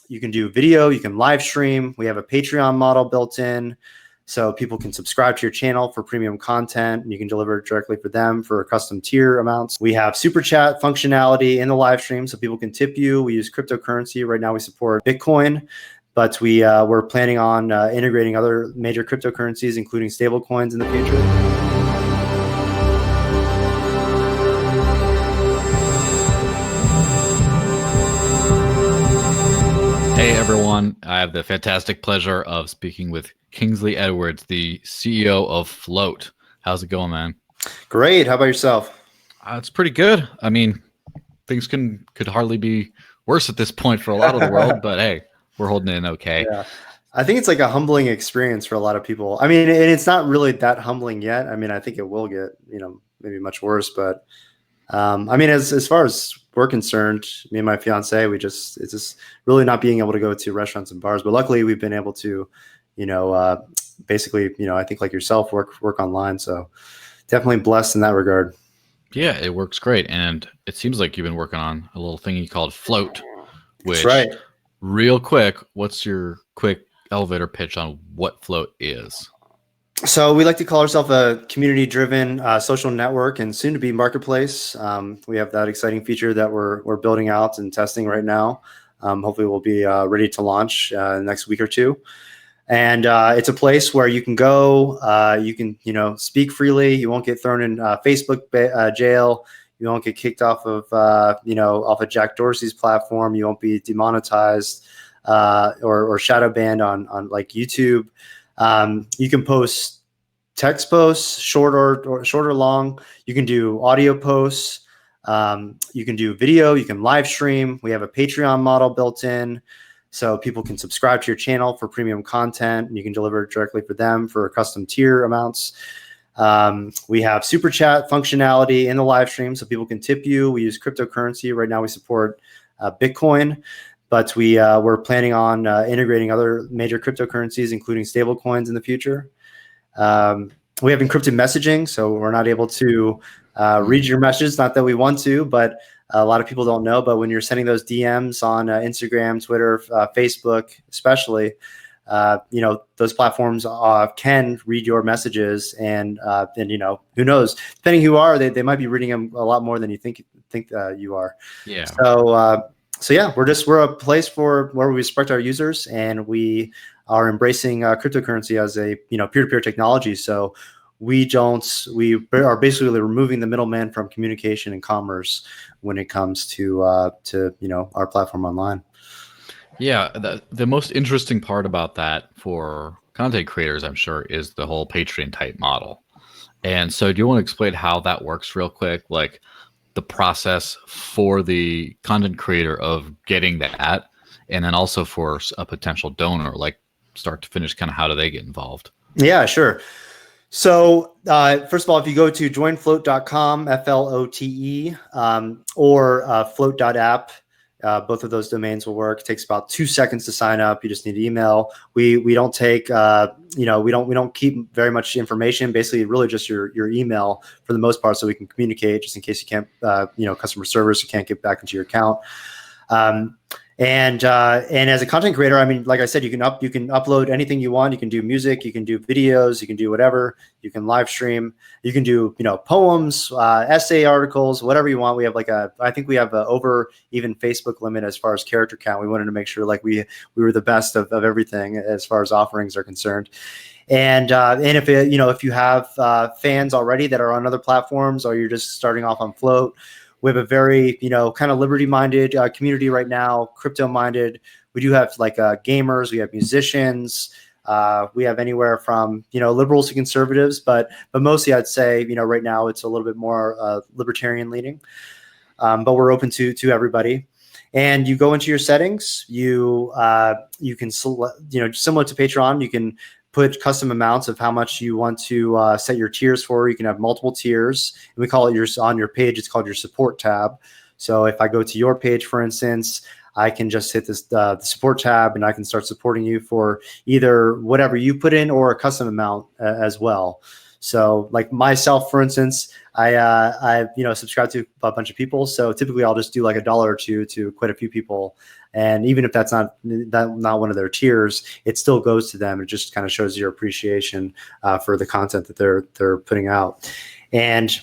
You can do video, you can live stream. We have a Patreon model built in, so people can subscribe to your channel for premium content, and you can deliver it directly for them for custom tier amounts. We have super chat functionality in the live stream, so people can tip you. We use cryptocurrency. Right now we support Bitcoin, but we're planning on integrating other major cryptocurrencies, including stable coins in the future. Hey everyone, I have the fantastic pleasure of speaking with Kingsley Edwards, the CEO of Flote. How's it going, man? Great. How about yourself? It's pretty good. I mean, things could hardly be worse at this point for a lot of the world, but hey, we're holding it in okay. Yeah. I think it's like a humbling experience for a lot of people. I mean, and it's not really that humbling yet. I mean, I think it will get, maybe much worse, but I mean, as far as we're concerned, me and my fiance, it's just really not being able to go to restaurants and bars. But luckily, we've been able to, basically, I think like yourself, work online. So definitely blessed in that regard. Yeah, it works great, and it seems like you've been working on a little thingy called Flote. Which, that's right. Real quick, what's your quick elevator pitch on what Flote is? So we like to call ourselves a community-driven social network and soon-to-be marketplace. We have that exciting feature that we're building out and testing right now. Hopefully, we'll be ready to launch next week or two. And it's a place where you can go. You can speak freely. You won't get thrown in Facebook jail. You won't get kicked off of off of Jack Dorsey's platform. You won't be demonetized or shadow banned on like YouTube. You can post text posts, short or long. You can do audio posts. You can do video. You can live stream. We have a Patreon model built in, so people can subscribe to your channel for premium content, and you can deliver it directly for them for custom tier amounts. We have super chat functionality in the live stream, so people can tip you. We use cryptocurrency. Right now we support Bitcoin, but we're planning on integrating other major cryptocurrencies, including stable coins in the future. We have encrypted messaging, so we're not able to read your messages. Not that we want to, but a lot of people don't know. But when you're sending those DMs on Instagram, Twitter, Facebook, especially, those platforms can read your messages, and who knows? Depending who you are, they might be reading them a lot more than you think you are. Yeah. So yeah, we're a place where we respect our users, and we are embracing cryptocurrency as a peer-to-peer technology. So we are basically removing the middleman from communication and commerce when it comes to our platform online. Yeah, the most interesting part about that for content creators, I'm sure, is the whole Patreon type model. And so do you want to explain how that works real quick? Like the process for the content creator of getting that, and then also for a potential donor, like start to finish, kind of how do they get involved? Yeah, sure. So first of all, if you go to joinflote.com, FLOTE, or flote.app, both of those domains will work. It takes about 2 seconds to sign up. You just need email. We don't take, we don't keep very much information. Basically, really just your email for the most part, so we can communicate just in case you can't, customer service, you can't get back into your account. And as a content creator, I mean, like I said, you can upload anything you want. You can do music, you can do videos, you can do whatever. You can live stream, you can do poems, essay articles, whatever you want. We have I think we have a over even Facebook limit as far as character count. We wanted to make sure like we were the best of everything as far as offerings are concerned. And if you have fans already that are on other platforms, or you're just starting off on Flote, we have a very, kind of liberty-minded community right now, crypto-minded. We do have gamers, we have musicians, we have anywhere from liberals to conservatives, but mostly I'd say right now it's a little bit more libertarian leaning, but we're open to everybody. And you go into your settings, you can select, similar to Patreon, you can put custom amounts of how much you want to set your tiers for. You can have multiple tiers, and we call it on your page. It's called your support tab. So if I go to your page, for instance, I can just hit this the support tab, and I can start supporting you for either whatever you put in or a custom amount as well. So like myself, for instance, I subscribe to a bunch of people. So typically I'll just do like $1 or $2 to quite a few people. And even if that's not one of their tiers, it still goes to them. It just kind of shows your appreciation for the content that they're putting out. And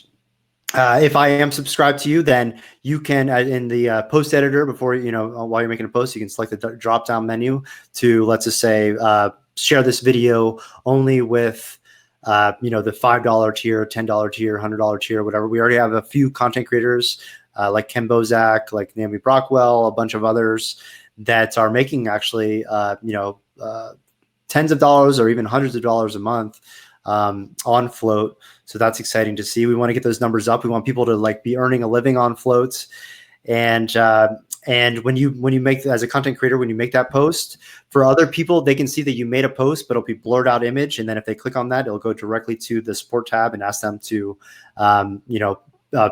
if I am subscribed to you, then you can in the post editor before while you're making a post, you can select the drop down menu to, let's just say, share this video only with the $5 tier, $10 tier, $100 tier, whatever. We already have a few content creators like Ken Bozak, like Naomi Brockwell, a bunch of others that are making actually tens of dollars or even hundreds of dollars a month on Flote. So that's exciting to see. We want to get those numbers up. We want people to like be earning a living on Flote. And when you make, as a content creator, when you make that post, for other people, they can see that you made a post, but it'll be blurred out image. And then if they click on that, it'll go directly to the support tab and ask them to,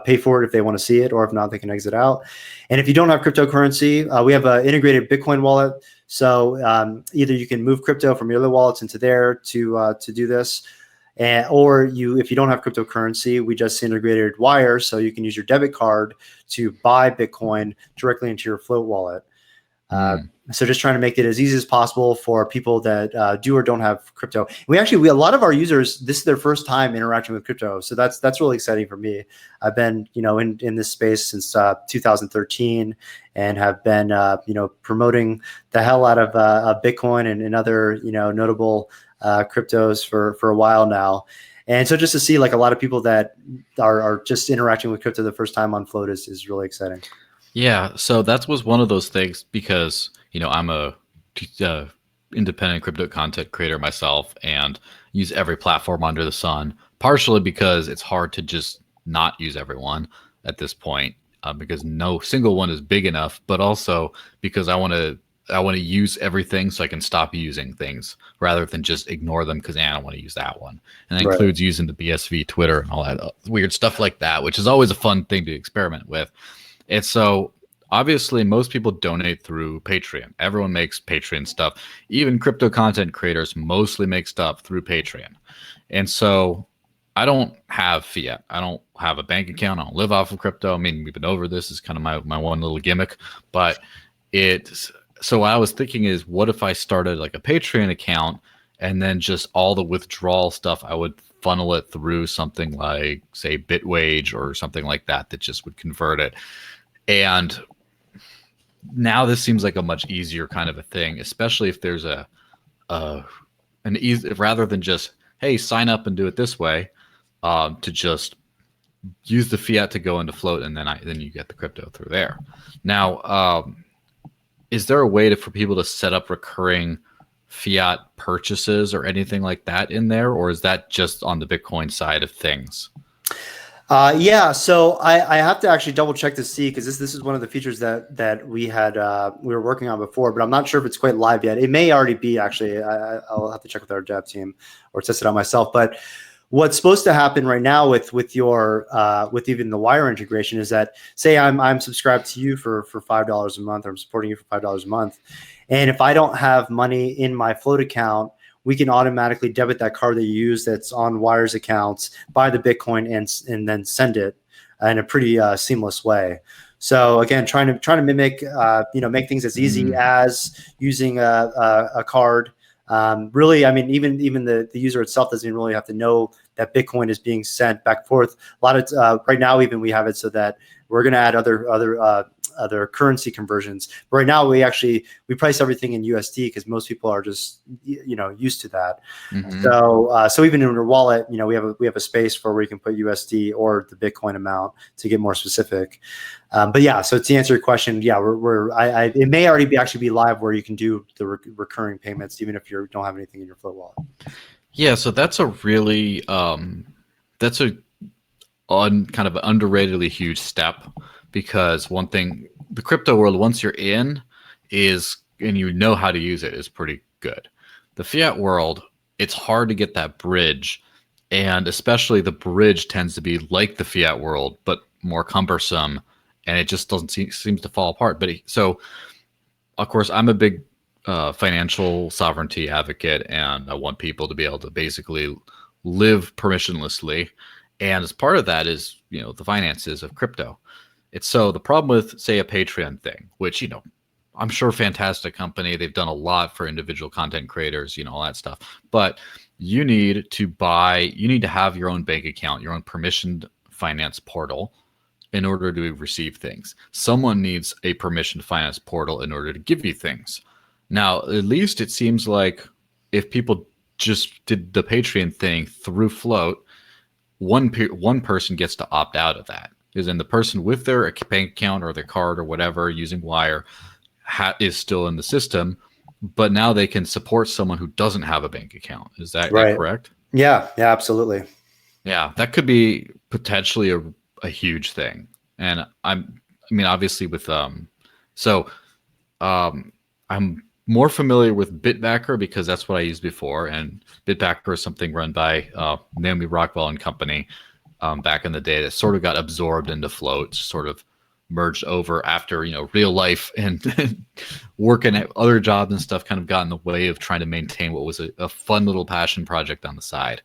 pay for it if they want to see it, or if not, they can exit out. And if you don't have cryptocurrency, we have an integrated Bitcoin wallet. So either you can move crypto from your other wallets into there to do this, or if you don't have cryptocurrency, we just integrated Wire, so you can use your debit card to buy Bitcoin directly into your Flote wallet. So just trying to make it as easy as possible for people that do or don't have crypto. We a lot of our users, this is their first time interacting with crypto. So that's really exciting for me. I've been, in this space since 2013 and have been, promoting the hell out of Bitcoin and other, notable cryptos for a while now. And so just to see like a lot of people that are just interacting with crypto the first time on Flote is really exciting. Yeah, so that was one of those things because, I'm a independent crypto content creator myself and use every platform under the sun, partially because it's hard to just not use everyone at this point because no single one is big enough, but also because I want to use everything so I can stop using things rather than just ignore them because I don't want to use that one. And that includes using the BSV Twitter and all that weird stuff like that, which is always a fun thing to experiment with. And so obviously most people donate through Patreon. Everyone makes Patreon stuff. Even crypto content creators mostly make stuff through Patreon. And so I don't have fiat. I don't have a bank account. I don't live off of crypto. I mean, we've been over this. It's kind of my one little gimmick. But so what I was thinking is, what if I started like a Patreon account and then just all the withdrawal stuff, I would funnel it through something like, say, Bitwage or something like that just would convert it. And now this seems like a much easier kind of a thing, especially if there's an easy, rather than just, hey, sign up and do it this way, to just use the fiat to go into Flote, and then you get the crypto through there. Now, is there a way for people to set up recurring fiat purchases or anything like that in there, or is that just on the Bitcoin side of things? Yeah, so I have to actually double check to see, because this is one of the features that we were working on before, but I'm not sure if it's quite live yet. It may already be, actually. I'll have to check with our dev team or test it out myself. But what's supposed to happen right now with even the Wire integration is that, say I'm subscribed to you for $5 a month, or I'm supporting you for $5 a month, and if I don't have money in my Flote account, we can automatically debit that card that you use that's on Wire's accounts, buy the Bitcoin, and then send it in a pretty seamless way. So again, trying to mimic, make things as easy as using a card. Really, I mean, even the user itself doesn't even really have to know that Bitcoin is being sent back and forth. A lot of right now, even we have it so that we're going to add other currency conversions. But right now, we price everything in USD because most people are just used to that. Mm-hmm. So even in your wallet, we have a space where we can put USD or the Bitcoin amount to get more specific. But yeah, so to answer your question, yeah, it may already be live where you can do the recurring payments even if you don't have anything in your Flote wallet. Yeah, so that's a really kind of an underratedly huge step, because one thing, the crypto world, once you're in, and you know how to use it, is pretty good. The fiat world, it's hard to get that bridge, and especially the bridge tends to be like the fiat world, but more cumbersome, and it just doesn't seems to fall apart. So, of course, I'm a big financial sovereignty advocate, and I want people to be able to basically live permissionlessly. And as part of that is, the finances of crypto. It's so the problem with, say, a Patreon thing, which, I'm sure fantastic company. They've done a lot for individual content creators, all that stuff. But you need to have your own bank account, your own permissioned finance portal in order to receive things. Someone needs a permissioned finance portal in order to give you things. Now, at least it seems like if people just did the Patreon thing through Flote, one person gets to opt out of that. Is in the person with their bank account or their card or whatever using Wire is still in the system, but now they can support someone who doesn't have a bank account. Is that correct? Yeah, absolutely. Yeah, that could be potentially a huge thing. And obviously with I'm more familiar with Bitbacker because that's what I used before, and Bitbacker is something run by Naomi Rockwell and company back in the day that sort of got absorbed into Flote, sort of merged over after real life and working at other jobs and stuff kind of got in the way of trying to maintain what was a fun little passion project on the side.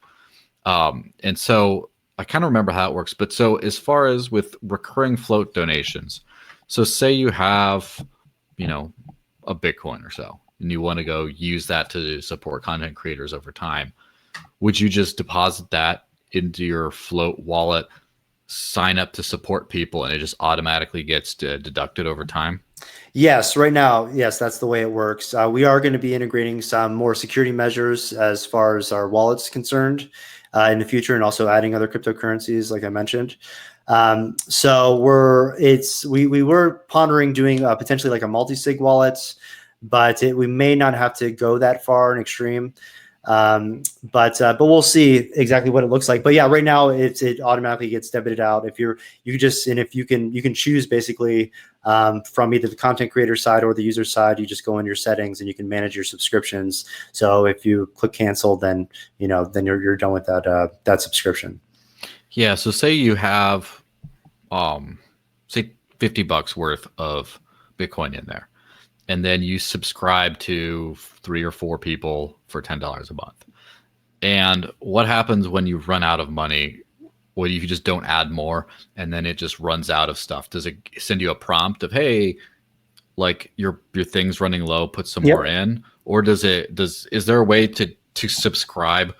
And so I kind of remember how it works. But so as far as with recurring Flote donations, so say you have a Bitcoin or so, and you want to go use that to support content creators over time, would you just deposit that into your Flote wallet, sign up to support people, and it just automatically gets deducted over time? Yes, right now, yes, that's the way it works. We are going to be integrating some more security measures as far as our wallet's concerned in the future, and also adding other cryptocurrencies, like I mentioned. So we were pondering doing potentially like a multi-sig wallet, but we may not have to go that far in extreme. But we'll see exactly what it looks like. But yeah, right now it automatically gets debited out. If you can choose basically from either the content creator side or the user side. You just go in your settings and you can manage your subscriptions. So if you click cancel, then you're done with that subscription. Yeah. So say you have say $50 worth of Bitcoin in there, and then you subscribe to 3 or 4 people for $10 a month. And what happens when you run out of money? What if you just don't add more and then it just runs out of stuff? Does it send you a prompt of, hey, like your thing's running low, put some more in? Or is there a way to subscribe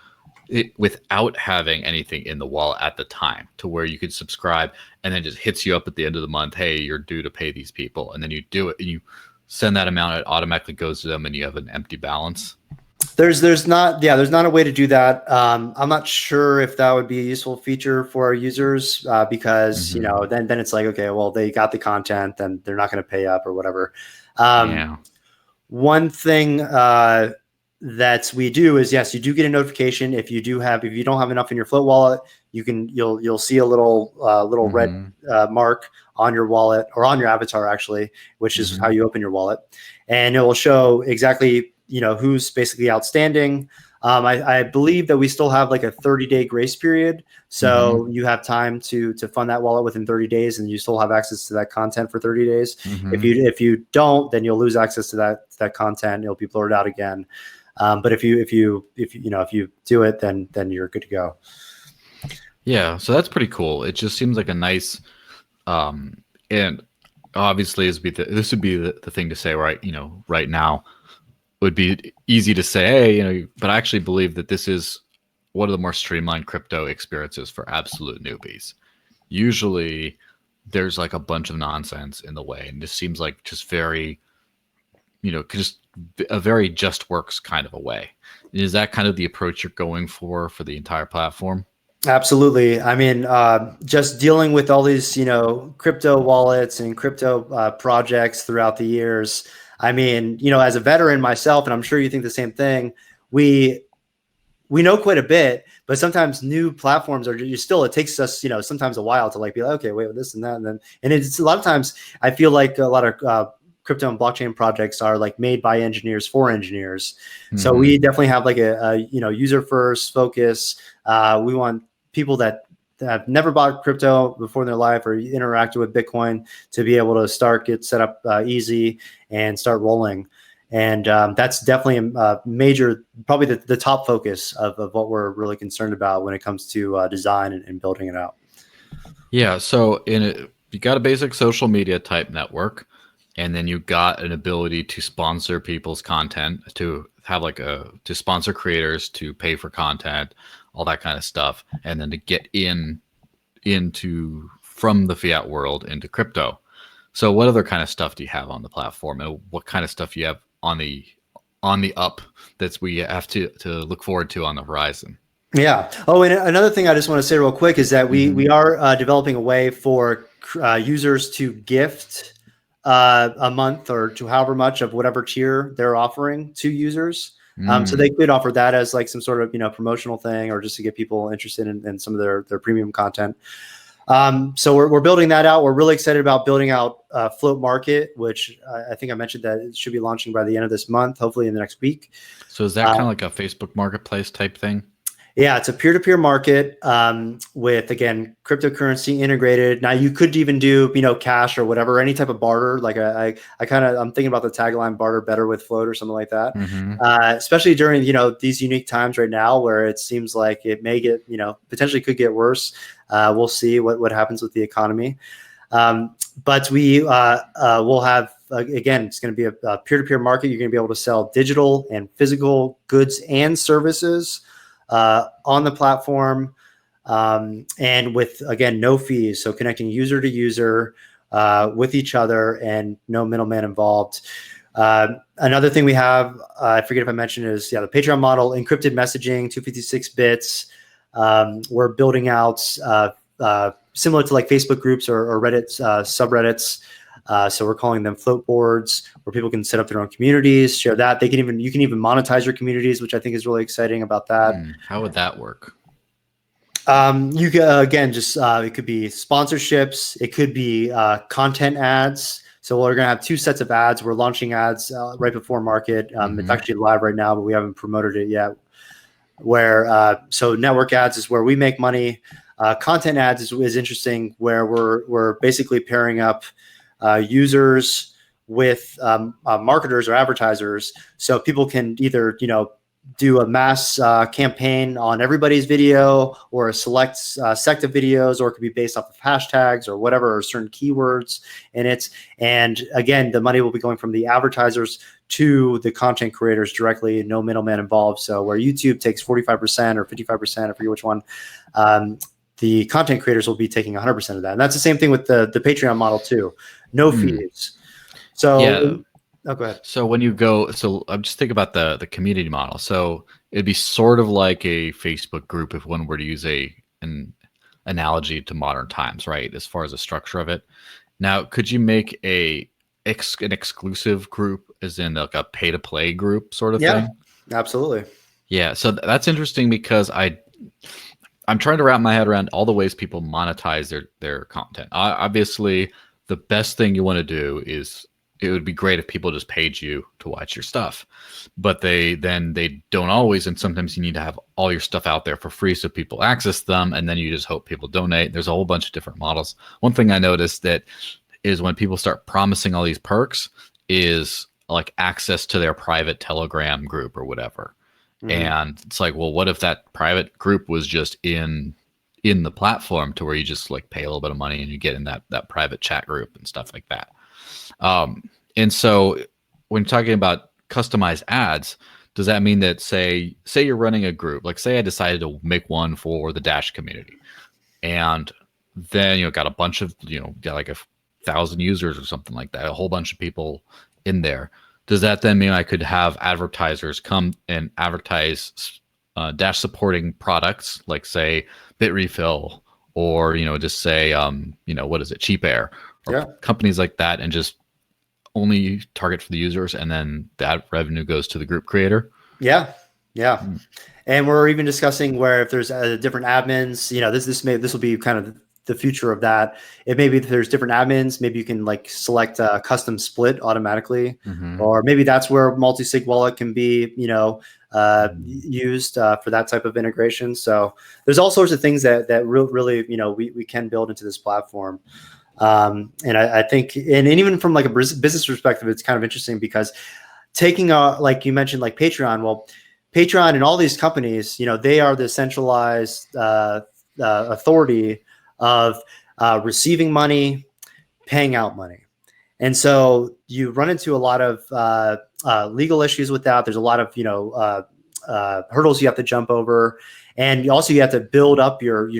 it without having anything in the wallet at the time, to where you could subscribe and then it just hits you up at the end of the month, hey, you're due to pay these people, and then you do it and you send that amount, it automatically goes to them and you have an empty balance? There's not a way to do that. I'm not sure if that would be a useful feature for our users because then it's like, okay, well, they got the content, then they're not going to pay up or whatever. One thing that we do is, yes, you do get a notification if you don't have enough in your Flote wallet. You'll see a little red mark on your wallet, or on your avatar actually, which is how you open your wallet, and it will show exactly who's basically outstanding. I believe that we still have like a 30-day grace period, so you have time to fund that wallet within 30 days, and you still have access to that content for 30 days. If you don't, then you'll lose access to that content. It'll be blurred out again. But if you do it, then you're good to go. Yeah, so that's pretty cool. It just seems like a nice, and obviously this would be the thing to say, right? Right now would be easy to say, hey, but I actually believe that this is one of the more streamlined crypto experiences for absolute newbies. Usually there's like a bunch of nonsense in the way, and this seems like just very, just a very just works kind of a way. Is that kind of the approach you're going for the entire platform? Absolutely. I mean, just dealing with all these, crypto wallets and crypto projects throughout the years. I mean, as a veteran myself, and I'm sure you think the same thing, we know quite a bit, but sometimes new platforms it takes us, sometimes a while to be like, okay, wait, this and that. And it's a lot of times I feel like a lot of crypto and blockchain projects are like made by engineers for engineers. So we definitely have like a user first focus. We want people that have never bought crypto before in their life or interacted with Bitcoin to be able to get set up easy and start rolling. And that's definitely a major, probably the top focus of what we're really concerned about when it comes to design and building it out. Yeah. So you got a basic social media type network, and then you got an ability to sponsor people's content, to have to sponsor creators, to pay for content, all that kind of stuff, and then to get into from the fiat world into crypto. So what other kind of stuff do you have on the platform, and what kind of stuff you have on the up that's we have to look forward to on the horizon? Yeah. Oh, and another thing I just want to say real quick is that we are developing a way for users to gift a month or to however much of whatever tier they're offering to users. So they could offer that as like some sort of promotional thing, or just to get people interested in some of their premium content. So we're building that out. We're really excited about building out Flote Market, which I think I mentioned that it should be launching by the end of this month, hopefully in the next week. So is that kind of like a Facebook Marketplace type thing? Yeah, it's a peer-to-peer market with, again, cryptocurrency integrated. Now you could even do, cash or whatever, any type of barter. Like I'm thinking about the tagline "barter better with Flote" or something like that. Especially during these unique times right now, where it seems like it may get potentially could get worse. We'll see what happens with the economy. But we will have, again, it's going to be a peer-to-peer market. You're going to be able to sell digital and physical goods and services on the platform, and with, again, no fees. So connecting user to user with each other and no middleman involved. Another thing we have, I forget if I mentioned, is the Patreon model, encrypted messaging, 256 bits. We're building out similar to like Facebook groups or Reddit subreddits. So we're calling them float boards, where people can set up their own communities, share that. You can even monetize your communities, which I think is really exciting about that. How would that work? You can, again, just it could be sponsorships, it could be content ads. So we're going to have two sets of ads. We're launching ads right before market. It's actually live right now, but we haven't promoted it yet. So network ads is where we make money. Content ads is interesting, where we're basically pairing up users with marketers or advertisers, so people can either do a mass campaign on everybody's video, or a select sect of videos, or it could be based off of hashtags or whatever, or certain keywords in it. And again, the money will be going from the advertisers to the content creators directly, no middleman involved. So where YouTube takes 45% or 55%, I forget which one, the content creators will be taking 100% of that. And that's the same thing with the Patreon model too. No fees. So yeah. Oh, go ahead. So when you go, so I'm just thinking about the community model. So it'd be sort of like a Facebook group if one were to use an analogy to modern times, right? As far as the structure of it. Now, could you make an exclusive group, as in like a pay to play group sort of thing? Absolutely. Yeah. So that's interesting, because I'm trying to wrap my head around all the ways people monetize their content. Obviously, the best thing you want to do is, it would be great if people just paid you to watch your stuff, but they don't always. And sometimes you need to have all your stuff out there for free so people access them, and then you just hope people donate. There's a whole bunch of different models. One thing I noticed that is when people start promising all these perks is like access to their private Telegram group or whatever. And it's like, well, what if that private group was just in the platform, to where you just like pay a little bit of money and you get in that private chat group and stuff like that. And so when talking about customized ads, does that mean that say you're running a group, like say I decided to make one for the Dash community, and then, got a bunch of, got like 1,000 users or something like that, a whole bunch of people in there. Does that then mean I could have advertisers come and advertise Dash supporting products, like say Bitrefill, or, just say, what is it? Cheap Air, or companies like that, and just only target for the users, and then that revenue goes to the group creator? Yeah. And we're even discussing where if there's different admins, this will be kind of the future of that. It may be that there's different admins, maybe you can like select a custom split automatically, or maybe that's where multi-sig wallet can be, used for that type of integration. So there's all sorts of things that really, we can build into this platform. And I think, and even from like a business perspective, it's kind of interesting, because taking like you mentioned, like Patreon. Well, Patreon and all these companies, they are the centralized authority of receiving money, paying out money. And so you run into a lot of legal issues with that. There's a lot of hurdles you have to jump over, and you have to build up your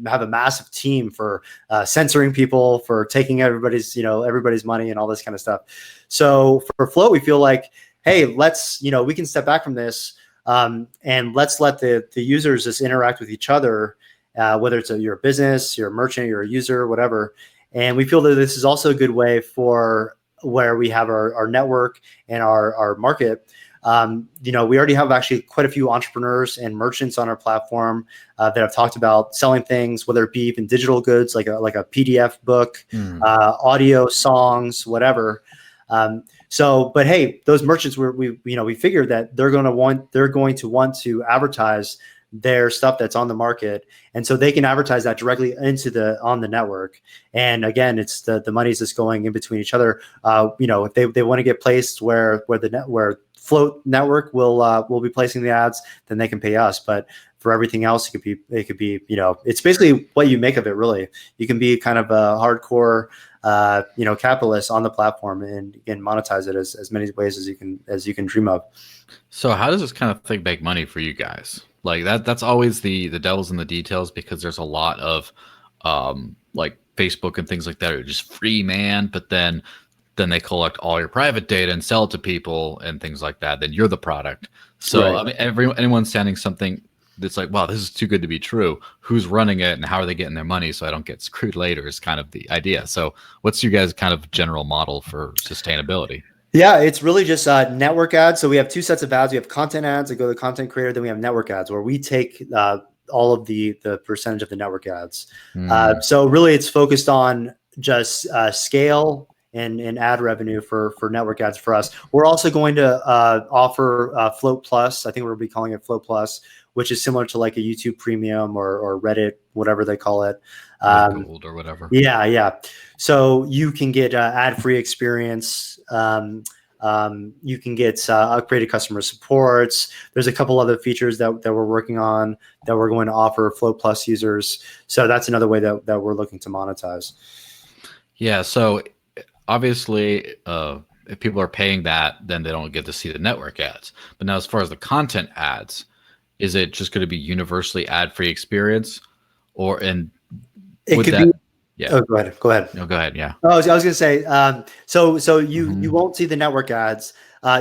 have a massive team for censoring people, for taking everybody's money and all this kind of stuff. So for Flote, we feel like, hey, let's we can step back from this, and let's let the users just interact with each other, whether it's your business, your merchant, your user, whatever. And we feel that this is also a good way for where we have our network and our market. We already have actually quite a few entrepreneurs and merchants on our platform that have talked about selling things, whether it be even digital goods like a PDF book, audio, songs, whatever. But hey, those merchants we figured that they're going to want to advertise their stuff that's on the market, and so they can advertise that directly on the network. And again, it's the money's just going in between each other. If they want to get placed where Flote network will be placing the ads, then they can pay us. But for everything else, it could be it's basically what you make of it. Really, you can be kind of a hardcore capitalist on the platform and monetize it as many ways as you can dream of. So how does this kind of thing make money for you guys? Like that's always the devil's in the details, because there's a lot of like Facebook and things like that are just free, man. But then they collect all your private data and sell it to people and things like that. Then you're the product. So right. I mean, anyone sending something that's like, wow, this is too good to be true. Who's running it and how are they getting their money so I don't get screwed later is kind of the idea. So what's your guys' kind of general model for sustainability? Yeah, it's really just network ads. So we have two sets of ads. We have content ads that go to the content creator. Then we have network ads where we take all of the percentage of the network ads. So really it's focused on just scale and ad revenue for network ads for us. We're also going to offer Flote Plus. I think we'll be calling it Flote Plus, which is similar to like a YouTube Premium or Reddit, whatever they call it. Gold or whatever. Yeah. So you can get ad-free experience. You can get upgraded customer supports. There's a couple other features that we're working on that we're going to offer Flote Plus users. So that's another way that we're looking to monetize. Yeah. So obviously, if people are paying that, then they don't get to see the network ads. But now, as far as the content ads, is it just going to be universally ad-free experience, it could be? Yeah. Oh, go ahead. No, go ahead. Yeah. Oh, I was going to say, so you won't see the network ads.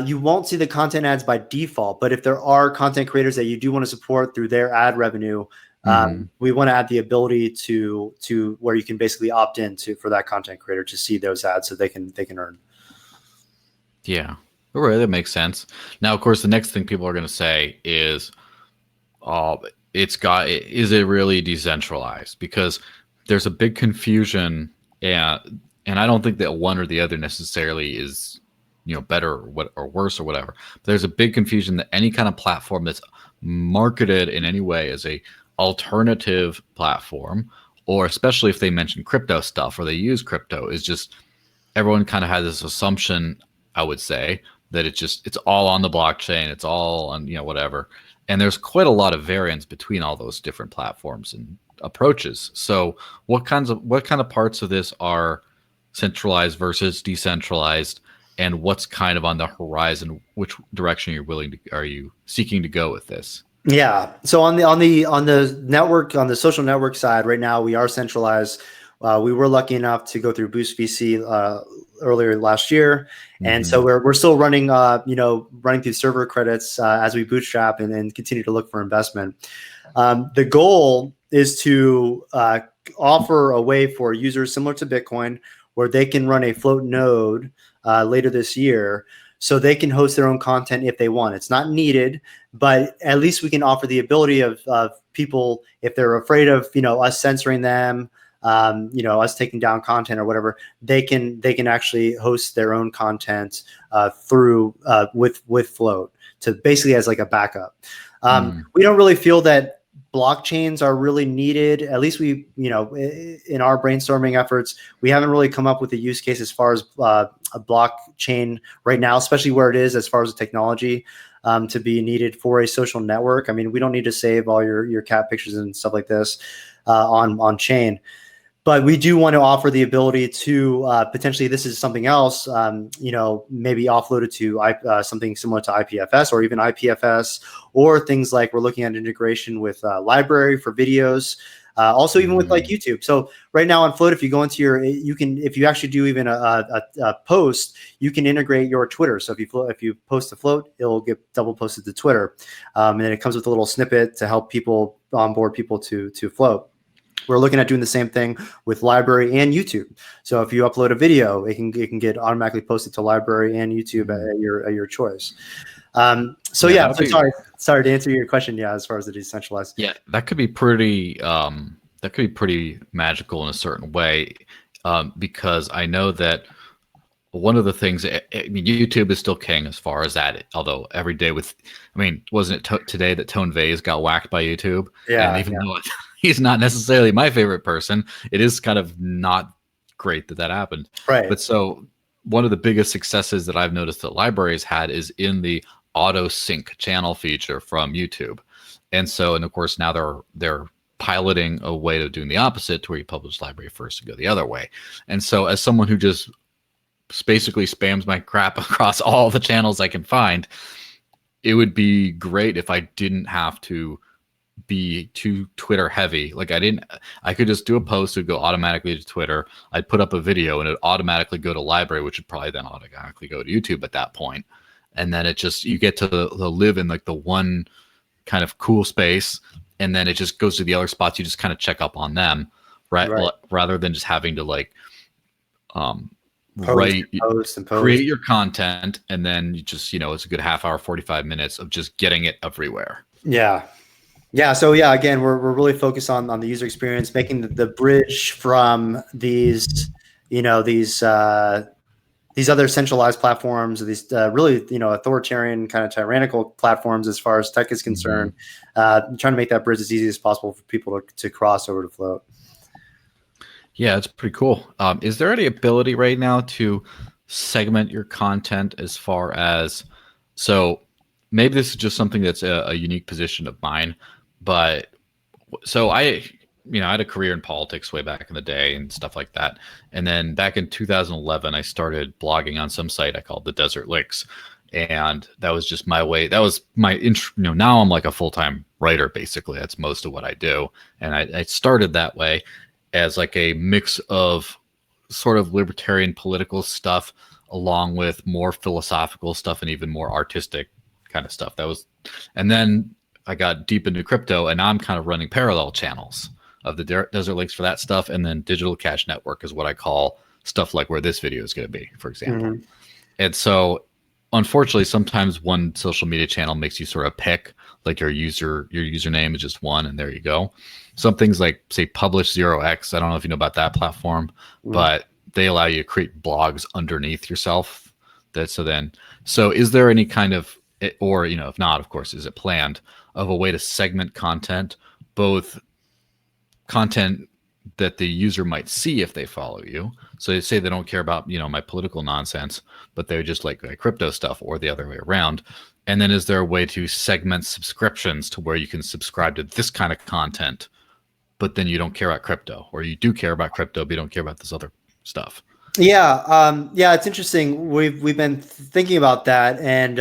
You won't see the content ads by default, but if there are content creators that you do want to support through their ad revenue, we want to add the ability to where you can basically opt in for that content creator to see those ads so they can earn. Yeah. All right, that makes sense. Now, of course, the next thing people are going to say is, is it really decentralized? Because there's a big confusion, and I don't think that one or the other necessarily is, better or worse or whatever. But there's a big confusion that any kind of platform that's marketed in any way as a alternative platform, or especially if they mention crypto stuff or they use crypto, is just everyone kind of has this assumption, I would say, that it's all on the blockchain, it's all on whatever. And there's quite a lot of variance between all those different platforms and approaches. So what kind of parts of this are centralized versus decentralized, and what's kind of on the horizon? Which direction are you seeking to go with this? Yeah. So on the network, on the social network side, right now we are centralized. We were lucky enough to go through Boost VC earlier last year, and so we're still running running through server credits as we bootstrap and continue to look for investment. The goal is to offer a way for users similar to Bitcoin where they can run a Flote node later this year, so they can host their own content if they want. It's not needed, but at least we can offer the ability of people, if they're afraid of us censoring them, us taking down content or whatever, they can actually host their own content through with Flote, to basically as like a backup. We don't really feel that blockchains are really needed. At least we, in our brainstorming efforts, we haven't really come up with a use case as far as a blockchain right now, especially where it is as far as the technology to be needed for a social network. I mean, we don't need to save all your cat pictures and stuff like this on chain. But we do want to offer the ability to potentially, this is something else, maybe offload it to something similar to IPFS or even IPFS, or things like we're looking at integration with LBRY for videos, also even with like YouTube. So right now on Flote, if you go into if you actually do even a post, you can integrate your Twitter. So if you post to Flote, it'll get double posted to Twitter, and then it comes with a little snippet to help people onboard people to Flote. We're looking at doing the same thing with LBRY and YouTube. So if you upload a video, it can get automatically posted to LBRY and YouTube at your choice. So sorry to answer your question. Yeah, as far as the decentralized. Yeah, that could be pretty magical in a certain way, because I know that one of the things, I mean, YouTube is still king as far as that. Although every day wasn't it today that Tone Vays got whacked by YouTube? Yeah. And even though he's not necessarily my favorite person, it is kind of not great that happened. Right. But so one of the biggest successes that I've noticed that LBRY has had is in the auto sync channel feature from YouTube. And of course now they're piloting a way of doing the opposite, to where you publish LBRY first and go the other way. And so as someone who just basically spams my crap across all the channels I can find, it would be great if I didn't have to be too Twitter heavy. Like I could just do a post, it would go automatically to Twitter. I'd put up a video and it would automatically go to LBRY, which would probably then automatically go to YouTube at that point. And then you get to live in like the one kind of cool space, and then it just goes to the other spots. You just kind of check up on them, right? Rather than just having to like create your content, and then you just, it's a good half hour, 45 minutes of just getting it everywhere. Yeah. So again, we're really focused on the user experience, making the bridge from these other centralized platforms, these really, authoritarian kind of tyrannical platforms as far as tech is concerned, trying to make that bridge as easy as possible for people to cross over to Flote. Yeah, it's pretty cool. Is there any ability right now to segment your content as far as, so maybe this is just something that's a unique position of mine, but so I had a career in politics way back in the day and stuff like that. And then back in 2011, I started blogging on some site I called the Desert Licks. And that was just my way. That was my now I'm like a full-time writer, basically. That's most of what I do. And I started that way as like a mix of sort of libertarian political stuff along with more philosophical stuff and even more artistic kind of stuff. And then I got deep into crypto, and now I'm kind of running parallel channels of the Desert Licks for that stuff. And then Digital Cash Network is what I call stuff like where this video is going to be, for example. And so unfortunately, sometimes one social media channel makes you sort of pick, like your username is just one, and there you go. Some things like, say, Publish 0x. I don't know if you know about that platform, but they allow you to create blogs underneath yourself. So is there any kind of, or, if not, of course, is it planned, of a way to segment content, both content that the user might see if they follow you? So they say they don't care about, my political nonsense, but they just like crypto stuff, or the other way around. And then is there a way to segment subscriptions to where you can subscribe to this kind of content, but then you don't care about crypto, or you do care about crypto, but you don't care about this other stuff? Yeah. It's interesting. We've been thinking about that, and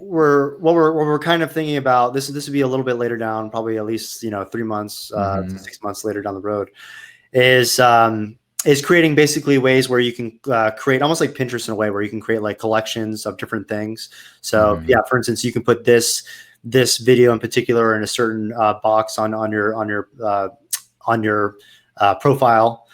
we're kind of thinking about this would be a little bit later down, probably at least 3 months to 6 months later down the road, is creating basically ways where you can create almost like Pinterest in a way, where you can create like collections of different things. So for instance, you can put this video in particular in a certain box on your profile,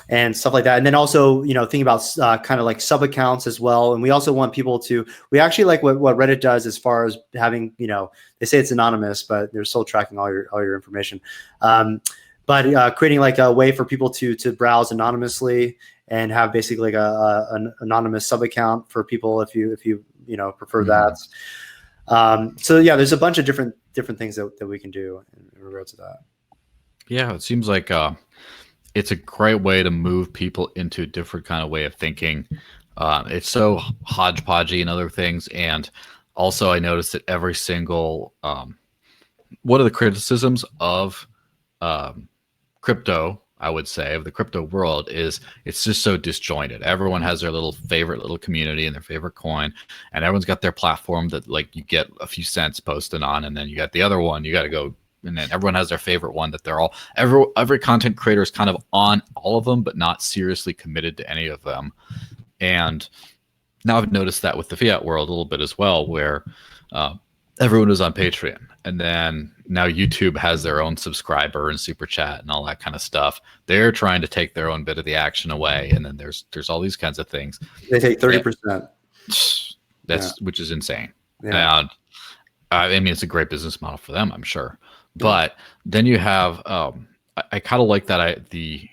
and stuff like that. And then also, thinking about kind of like sub accounts as well. And we also want people we actually like what Reddit does as far as having, they say it's anonymous, but they're still tracking all your information. But creating like a way for people to browse anonymously and have basically like an anonymous sub account for people if you prefer that. So there's a bunch of different different things that we can do in regards to that. Yeah, it seems like it's a great way to move people into a different kind of way of thinking. It's so hodgepodgey and other things, and also I noticed that every single one of the criticisms of crypto, I would say, of the crypto world is it's just so disjointed. Everyone has their little favorite little community and their favorite coin, and everyone's got their platform that like you get a few cents posted on, and then you got the other one you got to go, and then everyone has their favorite one that they're all every content creator is kind of on all of them, but not seriously committed to any of them. And now I've noticed that with the fiat world a little bit as well, where everyone is on Patreon, and then now YouTube has their own subscriber and super chat and all that kind of stuff. They're trying to take their own bit of the action away, and then there's all these kinds of things. They take 30%. Which is insane. Yeah. And I mean, it's a great business model for them, I'm sure. But then you have I kind of like that the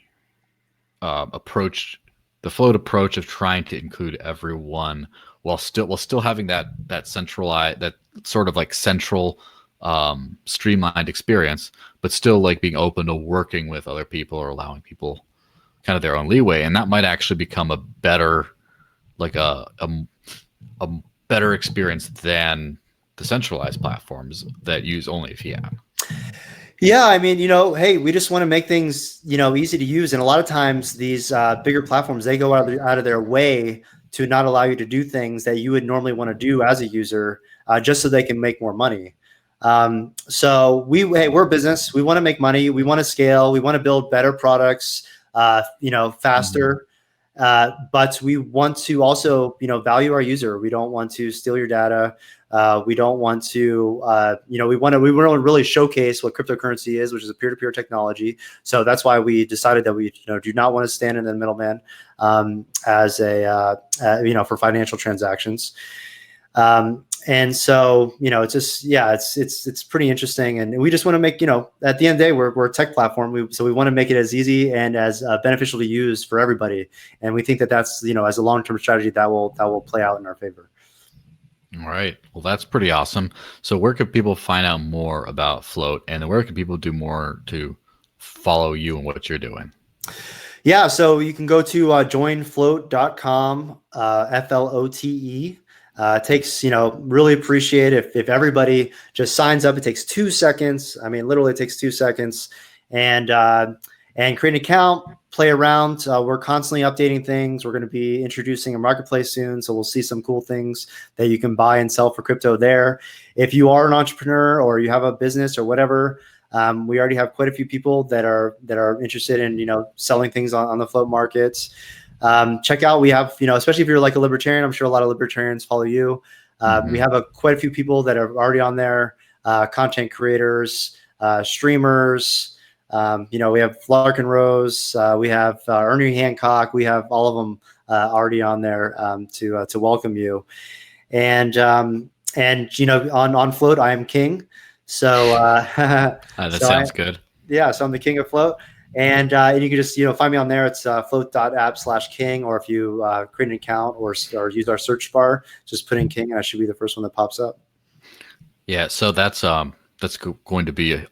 approach, the Flote approach of trying to include everyone while still having that centralized, that sort of like central streamlined experience, but still like being open to working with other people or allowing people kind of their own leeway. And that might actually become a better, like a better experience than the centralized platforms that use only fiat. Yeah, I mean, hey, we just want to make things, easy to use. And a lot of times these bigger platforms, they go out of their way to not allow you to do things that you would normally want to do as a user, just so they can make more money. So we're a business. We want to make money. We want to scale. We want to build better products, faster. But we want to also, value our user. We don't want to steal your data. We don't want to, we want to really showcase what cryptocurrency is, which is a peer-to-peer technology. So that's why we decided that we, do not want to stand in the middleman, as for financial transactions. And so, it's just, it's pretty interesting. And we just want to make, at the end of the day, we're a tech platform. So we want to make it as easy and as beneficial to use for everybody. And we think that that's, as a long-term strategy that will play out in our favor. All right. Well, that's pretty awesome. So where could people find out more about Flote, and where can people do more to follow you and what you're doing? Yeah. So you can go to joinflote.com, FLOTE. It takes, really appreciate if everybody just signs up. It takes 2 seconds. I mean, literally it takes 2 seconds, and create an account, play around. We're constantly updating things. We're going to be introducing a marketplace soon, so we'll see some cool things that you can buy and sell for crypto there. If you are an entrepreneur or you have a business or whatever, we already have quite a few people that are interested in, selling things on the Flote markets. Check out, we have, especially if you're like a libertarian, I'm sure a lot of libertarians follow you. We have quite a few people that are already on there, content creators, streamers. We have Larkin Rose, we have Ernie Hancock, we have all of them already on there to welcome you. And on Flote, I am king. So that sounds good. Yeah, so I'm the king of Flote. And you can just find me on there. It's flote.app/king, or if you create an account or use our search bar, just put in king, and I should be the first one that pops up. Yeah, so that's going to be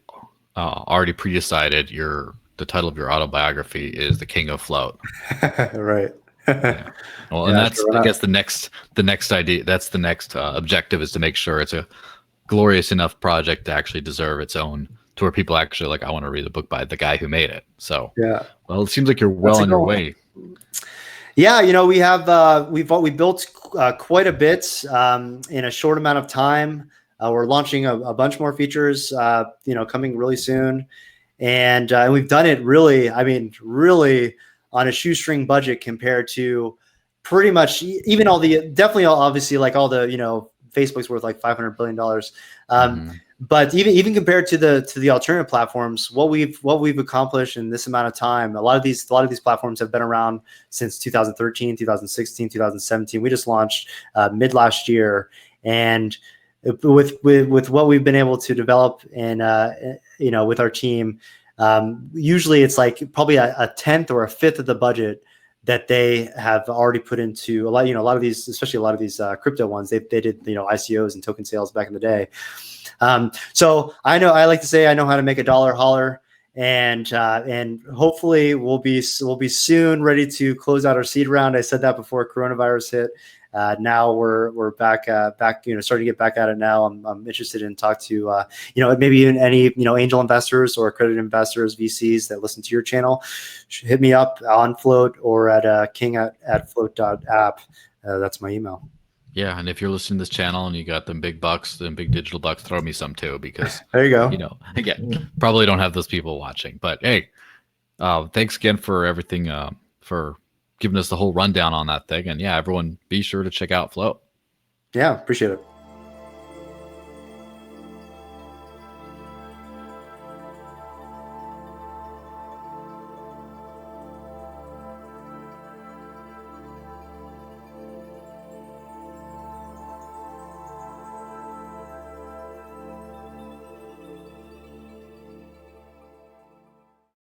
already pre-decided. The title of your autobiography is The King of Flote. Right. Yeah. Well, and that's I guess the next idea. That's the next objective, is to make sure it's a glorious enough project to actually deserve its own, to where people actually like, I want to read the book by the guy who made it. So yeah. Well, it seems like you're well on your way. Yeah, we have we built quite a bit in a short amount of time. We're launching a bunch more features, coming really soon, and we've done it really on a shoestring budget compared to pretty much even obviously like all the Facebook's worth like $500 billion. But even compared to the alternative platforms, what we've accomplished in this amount of time, a lot of these platforms have been around since 2013, 2016, 2017. We just launched mid last year, and with what we've been able to develop and with our team, usually it's like probably a tenth or a fifth of the budget that they have already put into a lot. A lot of these, especially a lot of these crypto ones, they did ICOs and token sales back in the day. So I like to say I know how to make a dollar holler, and hopefully we'll be soon ready to close out our seed round. I said that before coronavirus hit. Now we're back, starting to get back at it now. I'm interested in talk to, maybe even any, angel investors or accredited investors, VCs that listen to your channel. Hit me up on Flote or at king at flote.app. That's my email. Yeah, and if you're listening to this channel and you got them big bucks, them big digital bucks, throw me some too, because there you go. Again, probably don't have those people watching. But hey, thanks again for everything, for giving us the whole rundown on that thing. And yeah, everyone be sure to check out Flote. Yeah, appreciate it.